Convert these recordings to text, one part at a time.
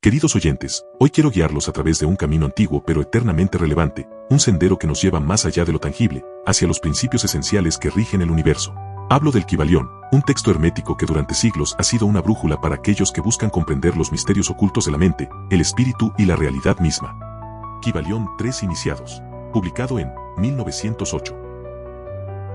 Queridos oyentes, hoy quiero guiarlos a través de un camino antiguo pero eternamente relevante, un sendero que nos lleva más allá de lo tangible, hacia los principios esenciales que rigen el universo. Hablo del Kybalión, un texto hermético que durante siglos ha sido una brújula para aquellos que buscan comprender los misterios ocultos de la mente, el espíritu y la realidad misma. Kybalión 3 Iniciados. Publicado en 1908.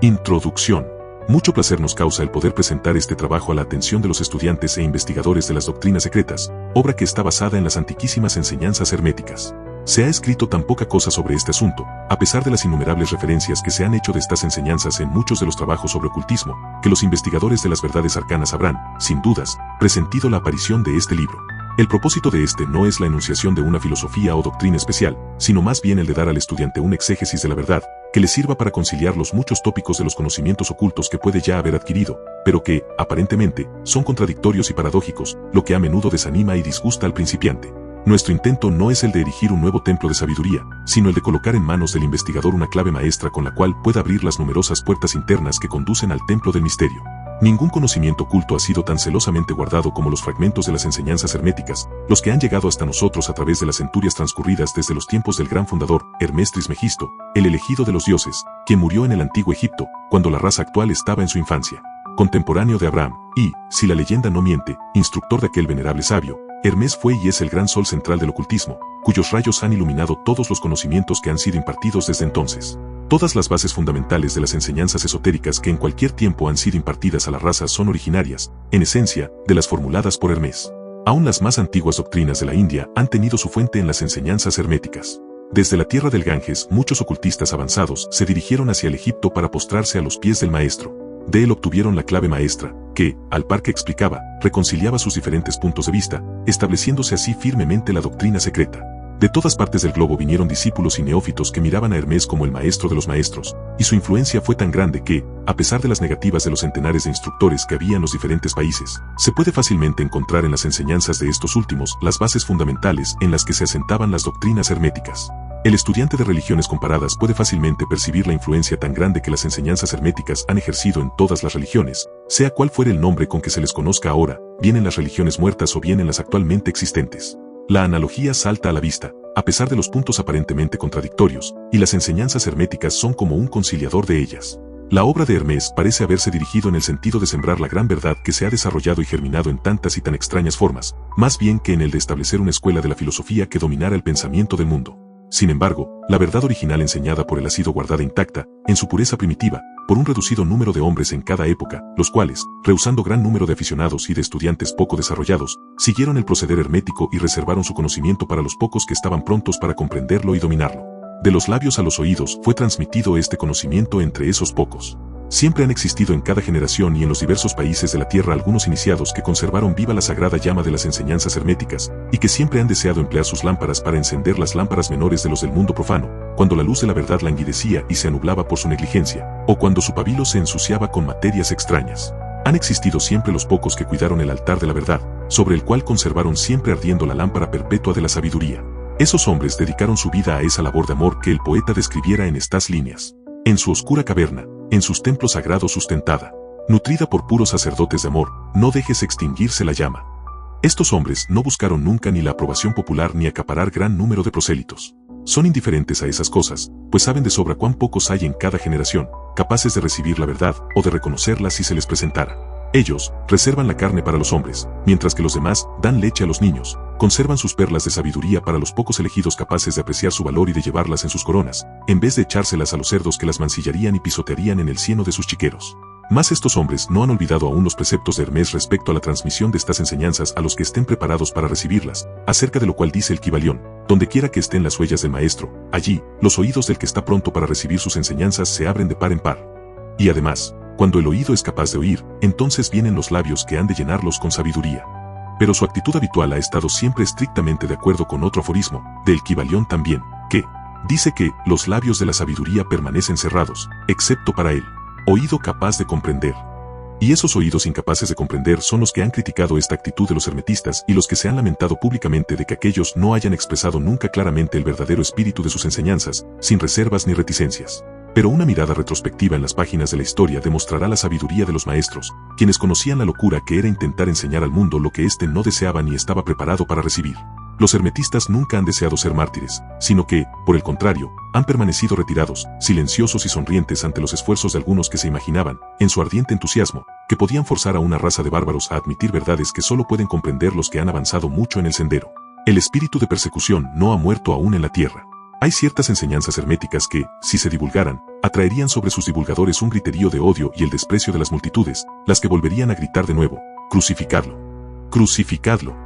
Introducción. Mucho placer nos causa el poder presentar este trabajo a la atención de los estudiantes e investigadores de las doctrinas secretas, obra que está basada en las antiquísimas enseñanzas herméticas. Se ha escrito tan poca cosa sobre este asunto, a pesar de las innumerables referencias que se han hecho de estas enseñanzas en muchos de los trabajos sobre ocultismo, que los investigadores de las verdades arcanas habrán, sin dudas, presentido la aparición de este libro. El propósito de este no es la enunciación de una filosofía o doctrina especial, sino más bien el de dar al estudiante un exégesis de la verdad, que le sirva para conciliar los muchos tópicos de los conocimientos ocultos que puede ya haber adquirido, pero que, aparentemente, son contradictorios y paradójicos, lo que a menudo desanima y disgusta al principiante. Nuestro intento no es el de erigir un nuevo templo de sabiduría, sino el de colocar en manos del investigador una clave maestra con la cual pueda abrir las numerosas puertas internas que conducen al templo del misterio. Ningún conocimiento oculto ha sido tan celosamente guardado como los fragmentos de las enseñanzas herméticas, los que han llegado hasta nosotros a través de las centurias transcurridas desde los tiempos del gran fundador, Hermes Trismegisto, el elegido de los dioses, quien murió en el antiguo Egipto, cuando la raza actual estaba en su infancia. Contemporáneo de Abraham, y, si la leyenda no miente, instructor de aquel venerable sabio, Hermes fue y es el gran sol central del ocultismo, cuyos rayos han iluminado todos los conocimientos que han sido impartidos desde entonces. Todas las bases fundamentales de las enseñanzas esotéricas que en cualquier tiempo han sido impartidas a la raza son originarias, en esencia, de las formuladas por Hermes. Aún las más antiguas doctrinas de la India han tenido su fuente en las enseñanzas herméticas. Desde la tierra del Ganges, muchos ocultistas avanzados se dirigieron hacia el Egipto para postrarse a los pies del maestro. De él obtuvieron la clave maestra, que, al par que explicaba, reconciliaba sus diferentes puntos de vista, estableciéndose así firmemente la doctrina secreta. De todas partes del globo vinieron discípulos y neófitos que miraban a Hermes como el maestro de los maestros, y su influencia fue tan grande que, a pesar de las negativas de los centenares de instructores que había en los diferentes países, se puede fácilmente encontrar en las enseñanzas de estos últimos las bases fundamentales en las que se asentaban las doctrinas herméticas. El estudiante de religiones comparadas puede fácilmente percibir la influencia tan grande que las enseñanzas herméticas han ejercido en todas las religiones, sea cual fuere el nombre con que se les conozca ahora, bien en las religiones muertas o bien en las actualmente existentes. La analogía salta a la vista, a pesar de los puntos aparentemente contradictorios, y las enseñanzas herméticas son como un conciliador de ellas. La obra de Hermes parece haberse dirigido en el sentido de sembrar la gran verdad que se ha desarrollado y germinado en tantas y tan extrañas formas, más bien que en el de establecer una escuela de la filosofía que dominara el pensamiento del mundo. Sin embargo, la verdad original enseñada por él ha sido guardada intacta, en su pureza primitiva, por un reducido número de hombres en cada época, los cuales, rehusando gran número de aficionados y de estudiantes poco desarrollados, siguieron el proceder hermético y reservaron su conocimiento para los pocos que estaban prontos para comprenderlo y dominarlo. De los labios a los oídos fue transmitido este conocimiento entre esos pocos. Siempre han existido en cada generación y en los diversos países de la tierra algunos iniciados que conservaron viva la sagrada llama de las enseñanzas herméticas, y que siempre han deseado emplear sus lámparas para encender las lámparas menores de los del mundo profano, cuando la luz de la verdad languidecía y se anublaba por su negligencia, o cuando su pabilo se ensuciaba con materias extrañas. Han existido siempre los pocos que cuidaron el altar de la verdad, sobre el cual conservaron siempre ardiendo la lámpara perpetua de la sabiduría. Esos hombres dedicaron su vida a esa labor de amor que el poeta describiera en estas líneas. En su oscura caverna, en sus templos sagrados sustentada, nutrida por puros sacerdotes de amor, no dejes extinguirse la llama. Estos hombres no buscaron nunca ni la aprobación popular ni acaparar gran número de prosélitos. Son indiferentes a esas cosas, pues saben de sobra cuán pocos hay en cada generación, capaces de recibir la verdad o de reconocerla si se les presentara. Ellos reservan la carne para los hombres, mientras que los demás dan leche a los niños, conservan sus perlas de sabiduría para los pocos elegidos capaces de apreciar su valor y de llevarlas en sus coronas, en vez de echárselas a los cerdos que las mancillarían y pisotearían en el cieno de sus chiqueros. Mas estos hombres no han olvidado aún los preceptos de Hermes respecto a la transmisión de estas enseñanzas a los que estén preparados para recibirlas, acerca de lo cual dice el Kybalión: donde quiera que estén las huellas del maestro, allí, los oídos del que está pronto para recibir sus enseñanzas se abren de par en par. Y además, cuando el oído es capaz de oír, entonces vienen los labios que han de llenarlos con sabiduría. Pero su actitud habitual ha estado siempre estrictamente de acuerdo con otro aforismo, del Kybalión también, que dice que los labios de la sabiduría permanecen cerrados, excepto para él, oído capaz de comprender. Y esos oídos incapaces de comprender son los que han criticado esta actitud de los hermetistas y los que se han lamentado públicamente de que aquellos no hayan expresado nunca claramente el verdadero espíritu de sus enseñanzas, sin reservas ni reticencias. Pero una mirada retrospectiva en las páginas de la historia demostrará la sabiduría de los maestros, quienes conocían la locura que era intentar enseñar al mundo lo que éste no deseaba ni estaba preparado para recibir. Los hermetistas nunca han deseado ser mártires, sino que, por el contrario, han permanecido retirados, silenciosos y sonrientes ante los esfuerzos de algunos que se imaginaban, en su ardiente entusiasmo, que podían forzar a una raza de bárbaros a admitir verdades que solo pueden comprender los que han avanzado mucho en el sendero. El espíritu de persecución no ha muerto aún en la tierra. Hay ciertas enseñanzas herméticas que, si se divulgaran, atraerían sobre sus divulgadores un griterío de odio y el desprecio de las multitudes, las que volverían a gritar de nuevo: «¡Crucificadlo! ¡Crucificadlo!».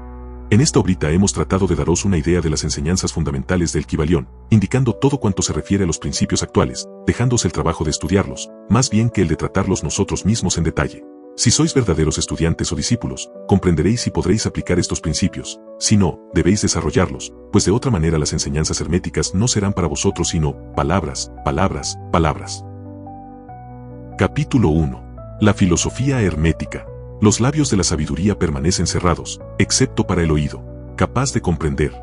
En esta obrita hemos tratado de daros una idea de las enseñanzas fundamentales del Kybalión, indicando todo cuanto se refiere a los principios actuales, dejándoos el trabajo de estudiarlos, más bien que el de tratarlos nosotros mismos en detalle. Si sois verdaderos estudiantes o discípulos, comprenderéis y podréis aplicar estos principios. Si no, debéis desarrollarlos, pues de otra manera las enseñanzas herméticas no serán para vosotros sino palabras, palabras, palabras. Capítulo 1. La filosofía hermética. Los labios de la sabiduría permanecen cerrados, excepto para el oído, capaz de comprender.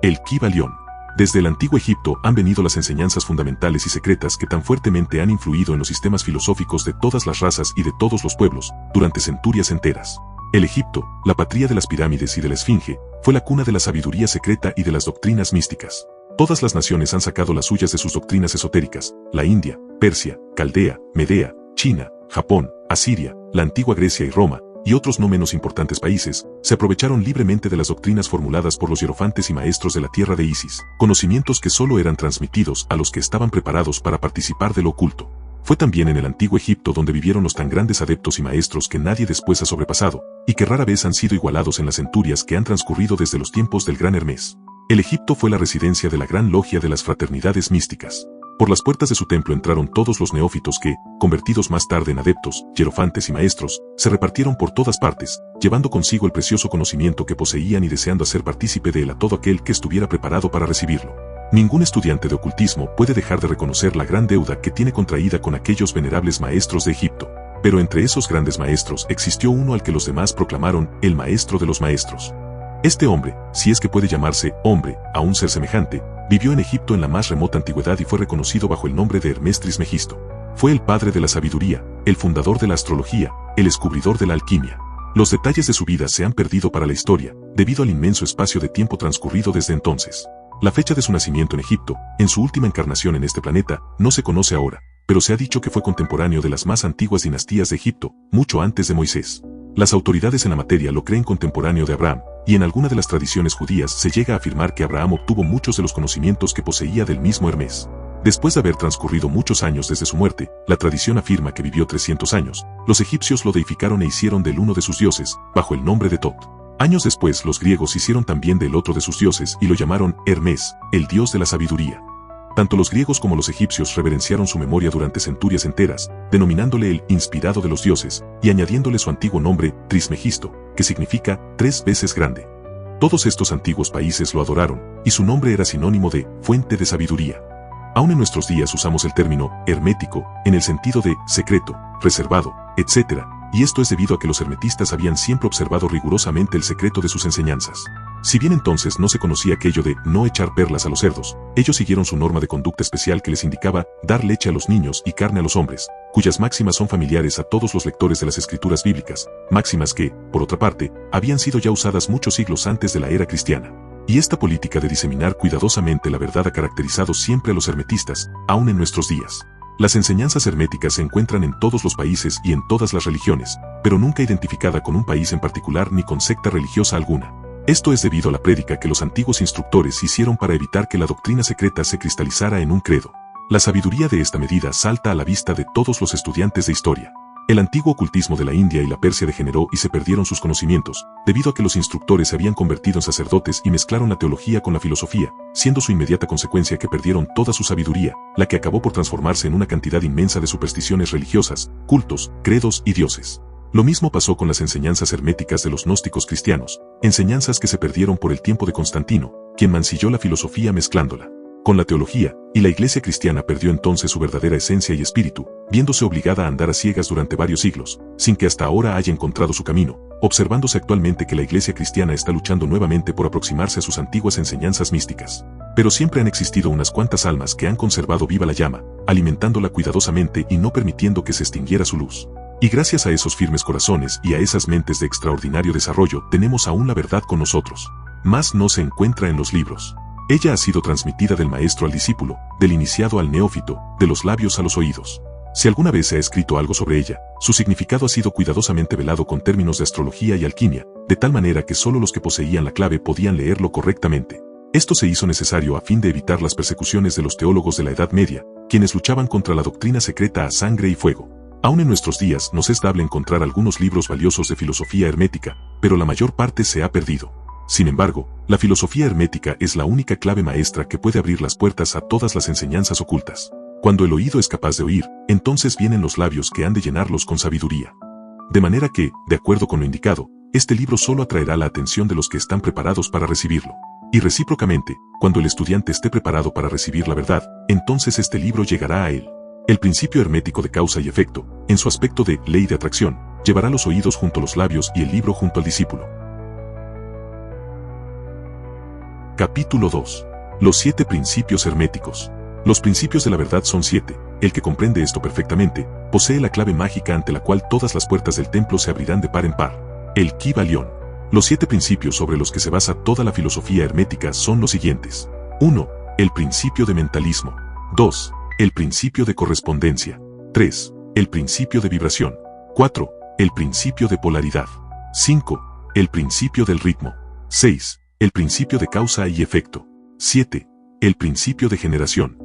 El Kybalión. Desde el antiguo Egipto han venido las enseñanzas fundamentales y secretas que tan fuertemente han influido en los sistemas filosóficos de todas las razas y de todos los pueblos, durante centurias enteras. El Egipto, la patria de las pirámides y de la Esfinge, fue la cuna de la sabiduría secreta y de las doctrinas místicas. Todas las naciones han sacado las suyas de sus doctrinas esotéricas: la India, Persia, Caldea, Medea, China, Japón, Asiria, la antigua Grecia y Roma, y otros no menos importantes países, se aprovecharon libremente de las doctrinas formuladas por los hierofantes y maestros de la tierra de Isis, conocimientos que solo eran transmitidos a los que estaban preparados para participar de lo oculto. Fue también en el antiguo Egipto donde vivieron los tan grandes adeptos y maestros que nadie después ha sobrepasado, y que rara vez han sido igualados en las centurias que han transcurrido desde los tiempos del gran Hermes. El Egipto fue la residencia de la gran logia de las fraternidades místicas. Por las puertas de su templo entraron todos los neófitos que, convertidos más tarde en adeptos, hierofantes y maestros, se repartieron por todas partes, llevando consigo el precioso conocimiento que poseían y deseando hacer partícipe de él a todo aquel que estuviera preparado para recibirlo. Ningún estudiante de ocultismo puede dejar de reconocer la gran deuda que tiene contraída con aquellos venerables maestros de Egipto. Pero entre esos grandes maestros existió uno al que los demás proclamaron el maestro de los maestros. Este hombre, si es que puede llamarse hombre a un ser semejante, vivió en Egipto en la más remota antigüedad y fue reconocido bajo el nombre de Hermes Trismegisto. Fue el padre de la sabiduría, el fundador de la astrología, el descubridor de la alquimia. Los detalles de su vida se han perdido para la historia, debido al inmenso espacio de tiempo transcurrido desde entonces. La fecha de su nacimiento en Egipto, en su última encarnación en este planeta, no se conoce ahora, pero se ha dicho que fue contemporáneo de las más antiguas dinastías de Egipto, mucho antes de Moisés. Las autoridades en la materia lo creen contemporáneo de Abraham, y en alguna de las tradiciones judías se llega a afirmar que Abraham obtuvo muchos de los conocimientos que poseía del mismo Hermes. Después de haber transcurrido muchos años desde su muerte, la tradición afirma que vivió 300 años, los egipcios lo deificaron e hicieron del uno de sus dioses, bajo el nombre de Tot. Años después los griegos hicieron también del otro de sus dioses y lo llamaron Hermes, el dios de la sabiduría. Tanto los griegos como los egipcios reverenciaron su memoria durante centurias enteras, denominándole el inspirado de los dioses, y añadiéndole su antiguo nombre, Trismegisto, que significa 3 veces grande. Todos estos antiguos países lo adoraron, y su nombre era sinónimo de fuente de sabiduría. Aún en nuestros días usamos el término hermético, en el sentido de secreto, reservado, etc., y esto es debido a que los hermetistas habían siempre observado rigurosamente el secreto de sus enseñanzas. Si bien entonces no se conocía aquello de no echar perlas a los cerdos, ellos siguieron su norma de conducta especial que les indicaba dar leche a los niños y carne a los hombres, cuyas máximas son familiares a todos los lectores de las escrituras bíblicas, máximas que, por otra parte, habían sido ya usadas muchos siglos antes de la era cristiana. Y esta política de diseminar cuidadosamente la verdad ha caracterizado siempre a los hermetistas, aún en nuestros días. Las enseñanzas herméticas se encuentran en todos los países y en todas las religiones, pero nunca identificada con un país en particular ni con secta religiosa alguna. Esto es debido a la prédica que los antiguos instructores hicieron para evitar que la doctrina secreta se cristalizara en un credo. La sabiduría de esta medida salta a la vista de todos los estudiantes de historia. El antiguo ocultismo de la India y la Persia degeneró y se perdieron sus conocimientos, debido a que los instructores se habían convertido en sacerdotes y mezclaron la teología con la filosofía, siendo su inmediata consecuencia que perdieron toda su sabiduría, la que acabó por transformarse en una cantidad inmensa de supersticiones religiosas, cultos, credos y dioses. Lo mismo pasó con las enseñanzas herméticas de los gnósticos cristianos, enseñanzas que se perdieron por el tiempo de Constantino, quien mancilló la filosofía mezclándola con la teología, y la iglesia cristiana perdió entonces su verdadera esencia y espíritu, viéndose obligada a andar a ciegas durante varios siglos, sin que hasta ahora haya encontrado su camino, observándose actualmente que la iglesia cristiana está luchando nuevamente por aproximarse a sus antiguas enseñanzas místicas. Pero siempre han existido unas cuantas almas que han conservado viva la llama, alimentándola cuidadosamente y no permitiendo que se extinguiera su luz. Y gracias a esos firmes corazones y a esas mentes de extraordinario desarrollo tenemos aún la verdad con nosotros. mas no se encuentra en los libros. Ella ha sido transmitida del maestro al discípulo, del iniciado al neófito, de los labios a los oídos. Si alguna vez se ha escrito algo sobre ella, su significado ha sido cuidadosamente velado con términos de astrología y alquimia, de tal manera que solo los que poseían la clave podían leerlo correctamente. Esto se hizo necesario a fin de evitar las persecuciones de los teólogos de la Edad Media, quienes luchaban contra la doctrina secreta a sangre y fuego. Aún en nuestros días nos es dable encontrar algunos libros valiosos de filosofía hermética, pero la mayor parte se ha perdido. Sin embargo, la filosofía hermética es la única clave maestra que puede abrir las puertas a todas las enseñanzas ocultas. Cuando el oído es capaz de oír, entonces vienen los labios que han de llenarlos con sabiduría. De manera que, de acuerdo con lo indicado, este libro solo atraerá la atención de los que están preparados para recibirlo. Y recíprocamente, cuando el estudiante esté preparado para recibir la verdad, entonces este libro llegará a él. El principio hermético de causa y efecto, en su aspecto de ley de atracción, llevará los oídos junto a los labios y el libro junto al discípulo. Capítulo 2. Los 7 principios herméticos. Los principios de la verdad son 7. El que comprende esto perfectamente, posee la clave mágica ante la cual todas las puertas del templo se abrirán de par en par. El Kybalión. Los 7 principios sobre los que se basa toda la filosofía hermética son los siguientes. 1. El principio de mentalismo. 2. El principio de correspondencia. 3. El principio de vibración. 4. El principio de polaridad. 5. El principio del ritmo. 6. El principio de causa y efecto. 7. El principio de generación.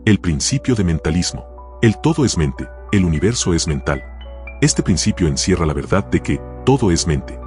El principio de mentalismo. El todo es mente, el universo es mental. Este principio encierra la verdad de que todo es mente.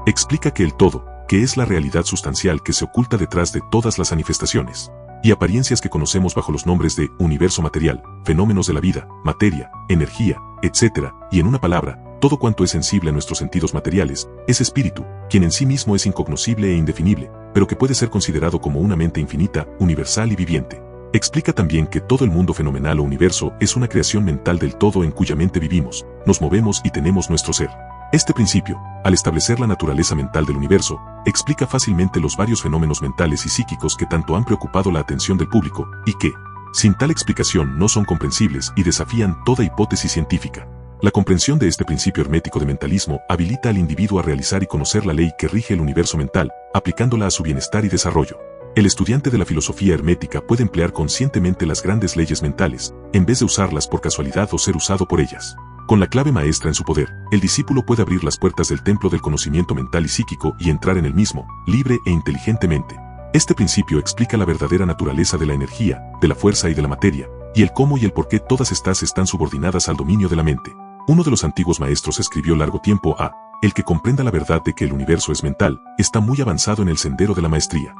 Explica que el todo, que es la realidad sustancial que se oculta detrás de todas las manifestaciones y apariencias que conocemos bajo los nombres de universo material, fenómenos de la vida, materia, energía, etc., y en una palabra, todo cuanto es sensible a nuestros sentidos materiales, es espíritu, quien en sí mismo es incognoscible e indefinible, pero que puede ser considerado como una mente infinita, universal y viviente. Explica también que todo el mundo fenomenal o universo es una creación mental del todo en cuya mente vivimos, nos movemos y tenemos nuestro ser. Este principio, al establecer la naturaleza mental del universo, explica fácilmente los varios fenómenos mentales y psíquicos que tanto han preocupado la atención del público, y que, sin tal explicación no son comprensibles y desafían toda hipótesis científica. La comprensión de este principio hermético de mentalismo habilita al individuo a realizar y conocer la ley que rige el universo mental, aplicándola a su bienestar y desarrollo. El estudiante de la filosofía hermética puede emplear conscientemente las grandes leyes mentales, en vez de usarlas por casualidad o ser usado por ellas. Con la clave maestra en su poder, el discípulo puede abrir las puertas del templo del conocimiento mental y psíquico y entrar en el mismo, libre e inteligentemente. Este principio explica la verdadera naturaleza de la energía, de la fuerza y de la materia, y el cómo y el por qué todas estas están subordinadas al dominio de la mente. Uno de los antiguos maestros escribió largo tiempo a: el que comprenda la verdad de que el universo es mental, está muy avanzado en el sendero de la maestría.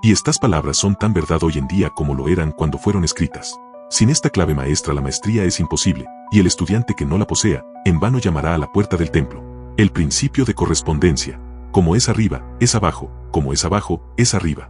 Y estas palabras son tan verdad hoy en día como lo eran cuando fueron escritas. Sin esta clave maestra la maestría es imposible, y el estudiante que no la posea, en vano llamará a la puerta del templo. El principio de correspondencia. Como es arriba, es abajo, como es abajo, es arriba.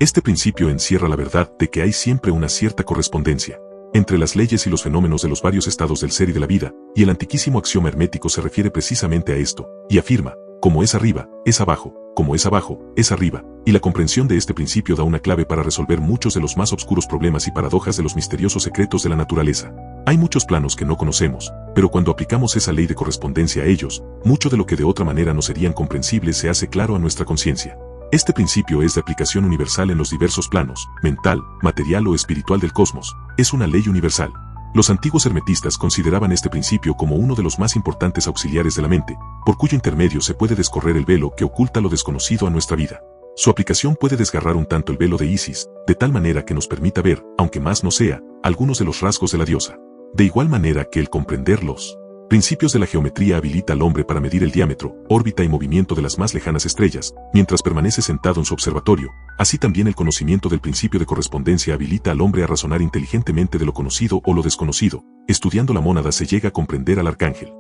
Este principio encierra la verdad de que hay siempre una cierta correspondencia entre las leyes y los fenómenos de los varios estados del ser y de la vida, y el antiquísimo axioma hermético se refiere precisamente a esto, y afirma: como es arriba, es abajo, como es abajo, es arriba, y la comprensión de este principio da una clave para resolver muchos de los más oscuros problemas y paradojas de los misteriosos secretos de la naturaleza. Hay muchos planos que no conocemos, pero cuando aplicamos esa ley de correspondencia a ellos, mucho de lo que de otra manera no serían comprensibles se hace claro a nuestra conciencia. Este principio es de aplicación universal en los diversos planos, mental, material o espiritual del cosmos, es una ley universal. Los antiguos hermetistas consideraban este principio como uno de los más importantes auxiliares de la mente, por cuyo intermedio se puede descorrer el velo que oculta lo desconocido a nuestra vida. Su aplicación puede desgarrar un tanto el velo de Isis, de tal manera que nos permita ver, aunque más no sea, algunos de los rasgos de la diosa. De igual manera que el comprender los principios de la geometría habilita al hombre para medir el diámetro, órbita y movimiento de las más lejanas estrellas, mientras permanece sentado en su observatorio, así también el conocimiento del principio de correspondencia habilita al hombre a razonar inteligentemente de lo conocido o lo desconocido. Estudiando la mónada se llega a comprender al arcángel.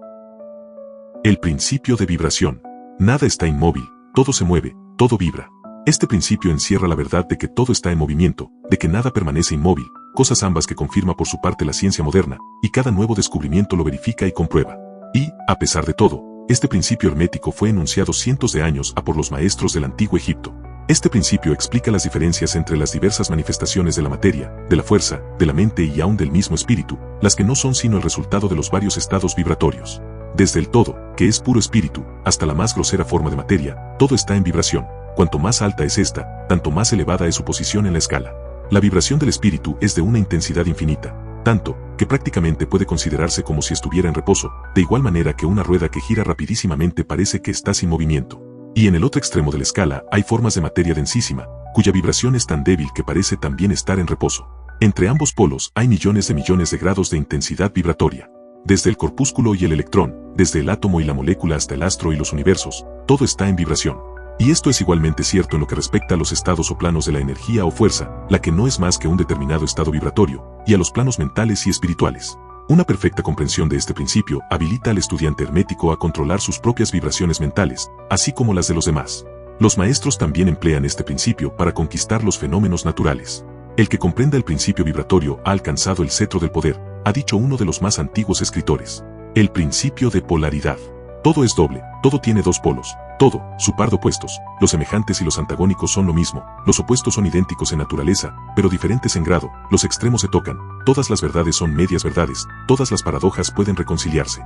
El principio de vibración. Nada está inmóvil, todo se mueve, todo vibra. Este principio encierra la verdad de que todo está en movimiento, de que nada permanece inmóvil, cosas ambas que confirma por su parte la ciencia moderna, y cada nuevo descubrimiento lo verifica y comprueba. Y, a pesar de todo, este principio hermético fue enunciado cientos de años por los maestros del antiguo Egipto. Este principio explica las diferencias entre las diversas manifestaciones de la materia, de la fuerza, de la mente y aún del mismo espíritu, las que no son sino el resultado de los varios estados vibratorios. Desde el todo, que es puro espíritu, hasta la más grosera forma de materia, todo está en vibración. cuanto más alta es esta, tanto más elevada es su posición en la escala. La vibración del espíritu es de una intensidad infinita, tanto que prácticamente puede considerarse como si estuviera en reposo, de igual manera que una rueda que gira rapidísimamente parece que está sin movimiento. Y en el otro extremo de la escala hay formas de materia densísima, cuya vibración es tan débil que parece también estar en reposo. Entre ambos polos hay millones de grados de intensidad vibratoria. Desde el corpúsculo y el electrón, desde el átomo y la molécula hasta el astro y los universos, todo está en vibración. Y esto es igualmente cierto en lo que respecta a los estados o planos de la energía o fuerza, la que no es más que un determinado estado vibratorio, y a los planos mentales y espirituales. Una perfecta comprensión de este principio habilita al estudiante hermético a controlar sus propias vibraciones mentales, así como las de los demás. Los maestros también emplean este principio para conquistar los fenómenos naturales. El que comprenda el principio vibratorio ha alcanzado el cetro del poder, ha dicho uno de los más antiguos escritores. El principio de polaridad. Todo es doble, todo tiene dos polos, todo, su par de opuestos. Los semejantes y los antagónicos son lo mismo, los opuestos son idénticos en naturaleza, pero diferentes en grado, los extremos se tocan, todas las verdades son medias verdades, todas las paradojas pueden reconciliarse.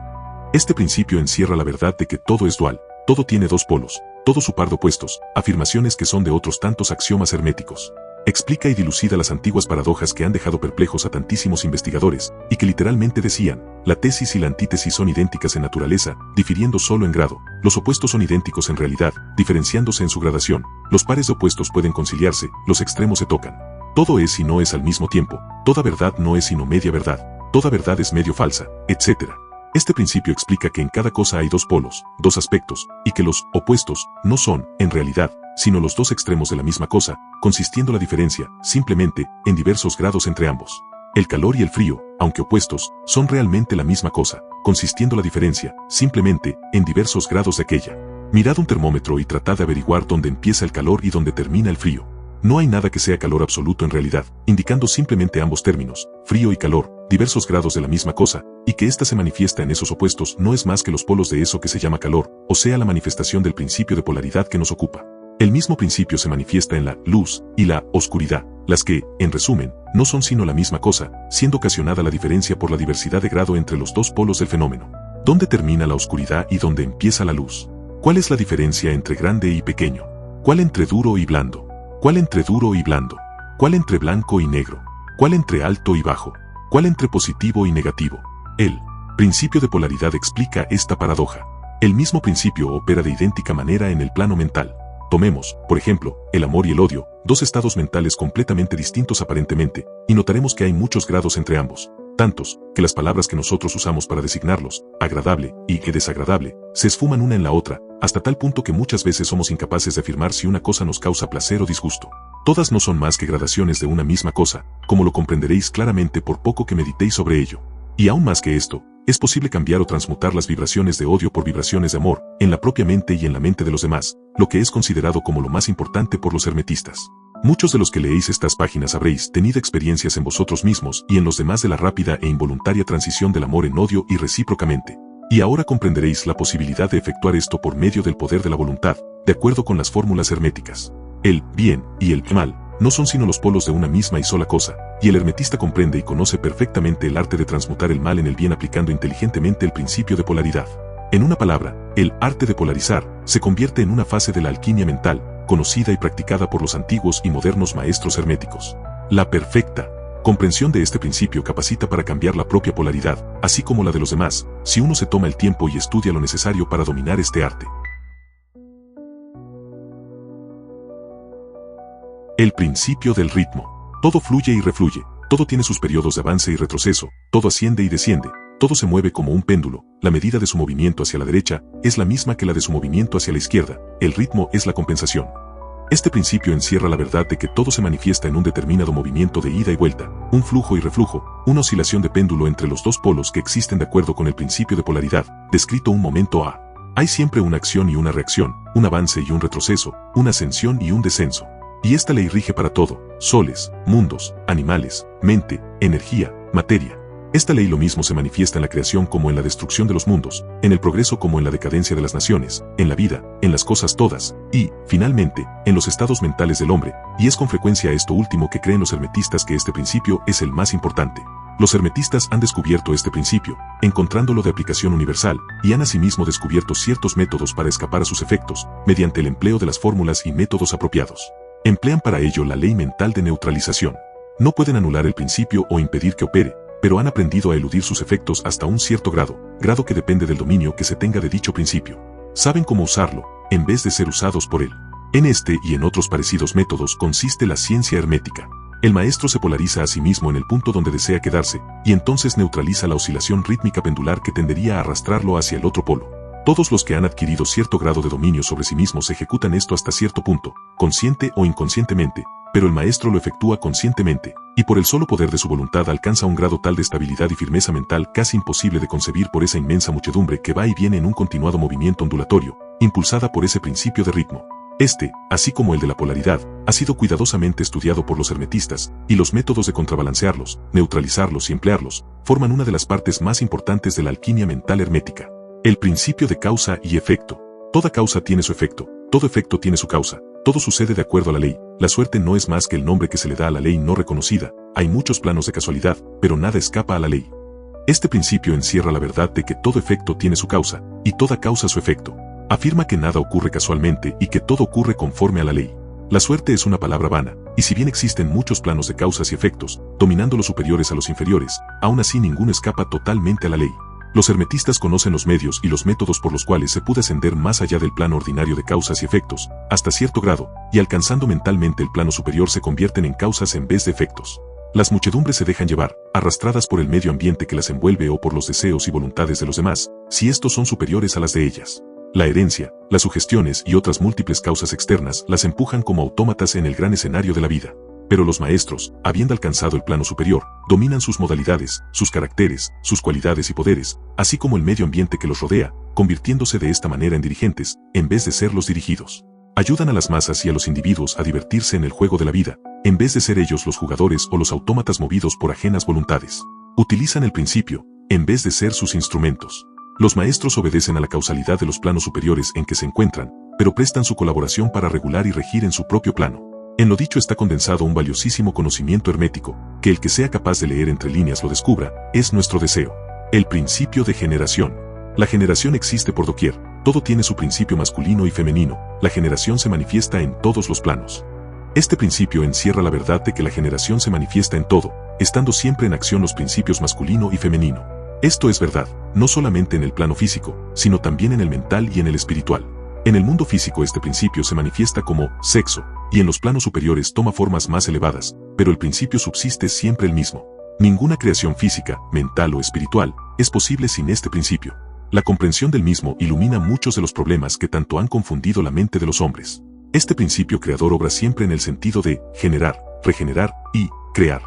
Este principio encierra la verdad de que todo es dual, todo tiene dos polos, todo su par de opuestos, afirmaciones que son de otros tantos axiomas herméticos. Explica y dilucida las antiguas paradojas que han dejado perplejos a tantísimos investigadores, y que literalmente decían, la tesis y la antítesis son idénticas en naturaleza, difiriendo solo en grado, los opuestos son idénticos en realidad, diferenciándose en su gradación, los pares de opuestos pueden conciliarse, los extremos se tocan. Todo es y no es al mismo tiempo, toda verdad no es sino media verdad, toda verdad es medio falsa, etc. Este principio explica que en cada cosa hay dos polos, dos aspectos, y que los opuestos no son, en realidad, sino los dos extremos de la misma cosa, consistiendo la diferencia, simplemente, en diversos grados entre ambos. El calor y el frío, aunque opuestos, son realmente la misma cosa, consistiendo la diferencia, simplemente, en diversos grados de aquella. Mirad un termómetro y tratad de averiguar dónde empieza el calor y dónde termina el frío. No hay nada que sea calor absoluto en realidad, indicando simplemente ambos términos, frío y calor, diversos grados de la misma cosa, y que ésta se manifiesta en esos opuestos no es más que los polos de eso que se llama calor, o sea la manifestación del principio de polaridad que nos ocupa. El mismo principio se manifiesta en la luz y la oscuridad, las que, en resumen, no son sino la misma cosa, siendo ocasionada la diferencia por la diversidad de grado entre los dos polos del fenómeno. ¿Dónde termina la oscuridad y dónde empieza la luz? ¿Cuál es la diferencia entre grande y pequeño? ¿Cuál entre duro y blando? ¿Cuál entre duro y blando? ¿Cuál entre blanco y negro? ¿Cuál entre alto y bajo? ¿Cuál entre positivo y negativo? El principio de polaridad explica esta paradoja. El mismo principio opera de idéntica manera en el plano mental. Tomemos, por ejemplo, el amor y el odio, dos estados mentales completamente distintos aparentemente, y notaremos que hay muchos grados entre ambos, tantos, que las palabras que nosotros usamos para designarlos, agradable y desagradable, se esfuman una en la otra, hasta tal punto que muchas veces somos incapaces de afirmar si una cosa nos causa placer o disgusto. Todas no son más que gradaciones de una misma cosa, como lo comprenderéis claramente por poco que meditéis sobre ello. Y aún más que esto, es posible cambiar o transmutar las vibraciones de odio por vibraciones de amor, en la propia mente y en la mente de los demás, lo que es considerado como lo más importante por los hermetistas. Muchos de los que leéis estas páginas habréis tenido experiencias en vosotros mismos y en los demás de la rápida e involuntaria transición del amor en odio y recíprocamente. Y ahora comprenderéis la posibilidad de efectuar esto por medio del poder de la voluntad, de acuerdo con las fórmulas herméticas. El bien y el mal no son sino los polos de una misma y sola cosa, y el hermetista comprende y conoce perfectamente el arte de transmutar el mal en el bien aplicando inteligentemente el principio de polaridad. En una palabra, el arte de polarizar se convierte en una fase de la alquimia mental, conocida y practicada por los antiguos y modernos maestros herméticos. La perfecta comprensión de este principio capacita para cambiar la propia polaridad, así como la de los demás, si uno se toma el tiempo y estudia lo necesario para dominar este arte. El principio del ritmo. Todo fluye y refluye, todo tiene sus periodos de avance y retroceso, todo asciende y desciende, todo se mueve como un péndulo, la medida de su movimiento hacia la derecha es la misma que la de su movimiento hacia la izquierda, el ritmo es la compensación. Este principio encierra la verdad de que todo se manifiesta en un determinado movimiento de ida y vuelta, un flujo y reflujo, una oscilación de péndulo entre los dos polos que existen de acuerdo con el principio de polaridad, descrito un momento A. Hay siempre una acción y una reacción, un avance y un retroceso, una ascensión y un descenso. Y esta ley rige para todo, soles, mundos, animales, mente, energía, materia. Esta ley lo mismo se manifiesta en la creación como en la destrucción de los mundos, en el progreso como en la decadencia de las naciones, en la vida, en las cosas todas, y, finalmente, en los estados mentales del hombre, y es con frecuencia esto último que creen los hermetistas que este principio es el más importante. Los hermetistas han descubierto este principio, encontrándolo de aplicación universal, y han asimismo descubierto ciertos métodos para escapar a sus efectos, mediante el empleo de las fórmulas y métodos apropiados. Emplean para ello la ley mental de neutralización. No pueden anular el principio o impedir que opere, pero han aprendido a eludir sus efectos hasta un cierto grado que depende del dominio que se tenga de dicho principio. Saben cómo usarlo, en vez de ser usados por él. En este y en otros parecidos métodos consiste la ciencia hermética. El maestro se polariza a sí mismo en el punto donde desea quedarse, y entonces neutraliza la oscilación rítmica pendular que tendería a arrastrarlo hacia el otro polo. Todos los que han adquirido cierto grado de dominio sobre sí mismos ejecutan esto hasta cierto punto, consciente o inconscientemente, pero el maestro lo efectúa conscientemente, y por el solo poder de su voluntad alcanza un grado tal de estabilidad y firmeza mental casi imposible de concebir por esa inmensa muchedumbre que va y viene en un continuado movimiento ondulatorio, impulsada por ese principio de ritmo. Este, así como el de la polaridad, ha sido cuidadosamente estudiado por los hermetistas, y los métodos de contrabalancearlos, neutralizarlos y emplearlos, forman una de las partes más importantes de la alquimia mental hermética. El principio de causa y efecto. Toda causa tiene su efecto, todo efecto tiene su causa, todo sucede de acuerdo a la ley, la suerte no es más que el nombre que se le da a la ley no reconocida, hay muchos planos de casualidad, pero nada escapa a la ley. Este principio encierra la verdad de que todo efecto tiene su causa, y toda causa su efecto. Afirma que nada ocurre casualmente y que todo ocurre conforme a la ley. La suerte es una palabra vana, y si bien existen muchos planos de causas y efectos, dominando los superiores a los inferiores, aún así ninguno escapa totalmente a la ley. Los hermetistas conocen los medios y los métodos por los cuales se puede ascender más allá del plano ordinario de causas y efectos, hasta cierto grado, y alcanzando mentalmente el plano superior se convierten en causas en vez de efectos. Las muchedumbres se dejan llevar, arrastradas por el medio ambiente que las envuelve o por los deseos y voluntades de los demás, si estos son superiores a las de ellas. La herencia, las sugestiones y otras múltiples causas externas las empujan como autómatas en el gran escenario de la vida. Pero los maestros, habiendo alcanzado el plano superior, dominan sus modalidades, sus caracteres, sus cualidades y poderes, así como el medio ambiente que los rodea, convirtiéndose de esta manera en dirigentes, en vez de ser los dirigidos. Ayudan a las masas y a los individuos a divertirse en el juego de la vida, en vez de ser ellos los jugadores o los autómatas movidos por ajenas voluntades. Utilizan el principio, en vez de ser sus instrumentos. Los maestros obedecen a la causalidad de los planos superiores en que se encuentran, pero prestan su colaboración para regular y regir en su propio plano. En lo dicho está condensado un valiosísimo conocimiento hermético, que el que sea capaz de leer entre líneas lo descubra, es nuestro deseo. El principio de generación. La generación existe por doquier, todo tiene su principio masculino y femenino, la generación se manifiesta en todos los planos. Este principio encierra la verdad de que la generación se manifiesta en todo, estando siempre en acción los principios masculino y femenino. Esto es verdad, no solamente en el plano físico, sino también en el mental y en el espiritual. En el mundo físico este principio se manifiesta como sexo, y en los planos superiores toma formas más elevadas, pero el principio subsiste siempre el mismo. Ninguna creación física, mental o espiritual, es posible sin este principio. La comprensión del mismo ilumina muchos de los problemas que tanto han confundido la mente de los hombres. Este principio creador obra siempre en el sentido de generar, regenerar y crear.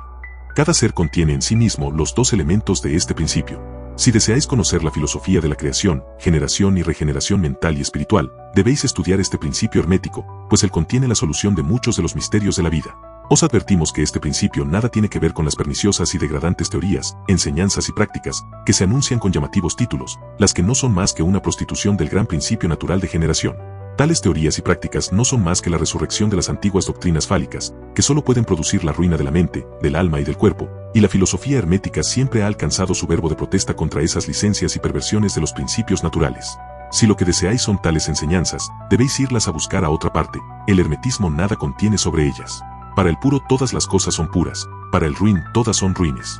Cada ser contiene en sí mismo los dos elementos de este principio. Si deseáis conocer la filosofía de la creación, generación y regeneración mental y espiritual, debéis estudiar este principio hermético, pues él contiene la solución de muchos de los misterios de la vida. Os advertimos que este principio nada tiene que ver con las perniciosas y degradantes teorías, enseñanzas y prácticas, que se anuncian con llamativos títulos, las que no son más que una prostitución del gran principio natural de generación. Tales teorías y prácticas no son más que la resurrección de las antiguas doctrinas fálicas, que solo pueden producir la ruina de la mente, del alma y del cuerpo, y la filosofía hermética siempre ha alcanzado su verbo de protesta contra esas licencias y perversiones de los principios naturales. Si lo que deseáis son tales enseñanzas, debéis irlas a buscar a otra parte, el hermetismo nada contiene sobre ellas. Para el puro todas las cosas son puras, para el ruin todas son ruines.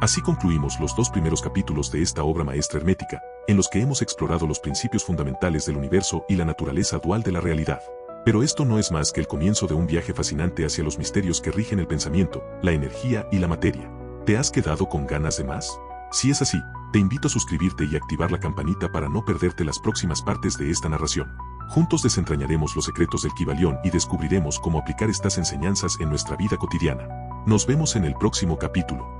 Así concluimos los dos primeros capítulos de esta obra maestra hermética, en los que hemos explorado los principios fundamentales del universo y la naturaleza dual de la realidad. Pero esto no es más que el comienzo de un viaje fascinante hacia los misterios que rigen el pensamiento, la energía y la materia. ¿Te has quedado con ganas de más? Si es así, te invito a suscribirte y activar la campanita para no perderte las próximas partes de esta narración. Juntos desentrañaremos los secretos del Kybalión y descubriremos cómo aplicar estas enseñanzas en nuestra vida cotidiana. Nos vemos en el próximo capítulo.